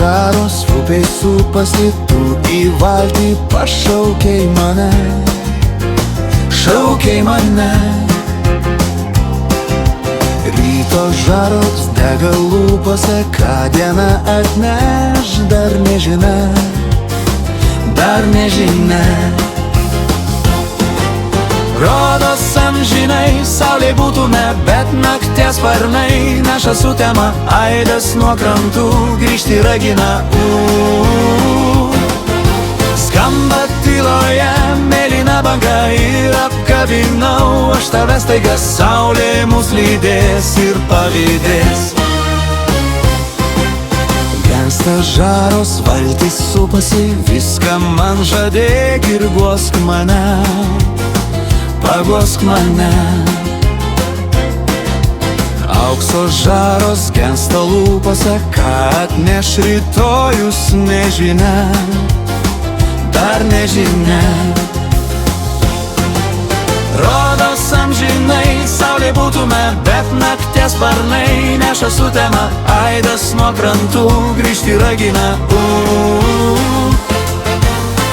žaros upėj supasi, tu į valtį pašaukei mane, šaukei mane. Ryto žaros dega lūpose, ką diena atneš, dar nežinia, dar nežinia. Rodos amžinai saulė būtume, bet nakties sparnai neša sutemą, aidas nuo krantų grįžti ragina. Skamba tyloje mėlyna banga ir apkabinau aš tave, staiga saulė mus lydės ir pavydės. Gensta žaros, valtis supasi, viską man žadėk ir guosk mane, paguosk mane. Aukso žaros gensta lūpose, ką atneš rytojus nežinia, dar nežinia. Rodos amžinai saulė būtume, bet nakties sparnai neša sutemą, aidas nuo krantų grįžti ragina.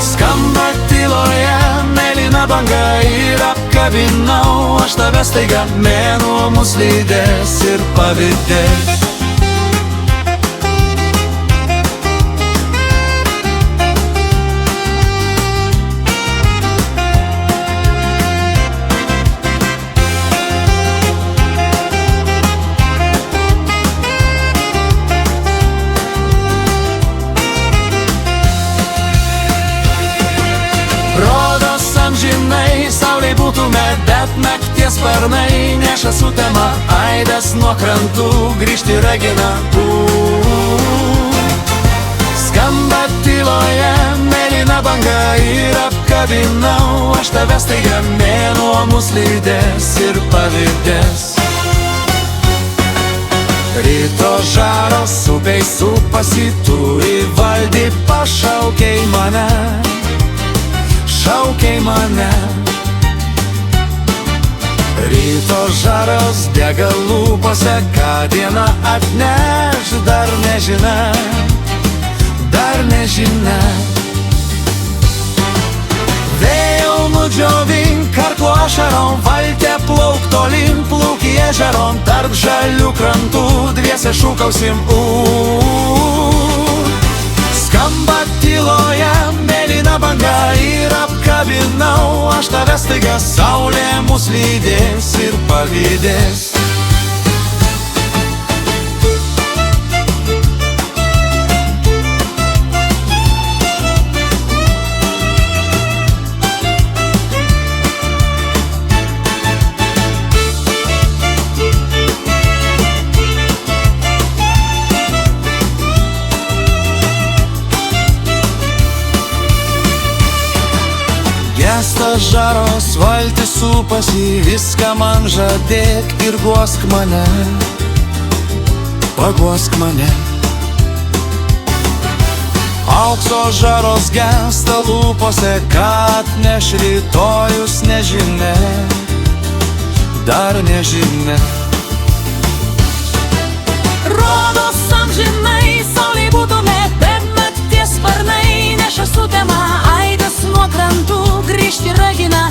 Skamba tyloje mėlyna banga ir apkabinau aš tave, staiga mėnuo mus lydės ir pavydės. Amžinai saulė būtume, bet nakties sparnai neša sutemą, aidas nuo krantų grįžti ragina. Skamba tyloje mėlyna banga ir apkabinau aš tave, staiga mėnuo mus lydės ir pavydės. Ryto žaros upėj supasi, tu į valtį pašaukei mane, šaukei mane. Ryto žaros dega lūpose, ką diena atneš, dar nežinia, dar nežinia. Vėjo nudžiovink karklo ašarom, valtė plauk tolin, pluk į ežeron, tarp žalių krantų dviese šūkausim. Skamba tyloje mėlyna banga ir apkabinau aš tave, staiga saulė mus lydės ir pavydės. Gensta žaros, valtis supasi, viską man žadėk ir guosk mane, paguosk mane. Aukso žaros gensta lūpose, ką atneš rytojus nežinia, dar nežinia. Rodos amžinai saulė būtume, bet nakties sparnai neša sutemą, aidas nuo krantų grįžti ragina.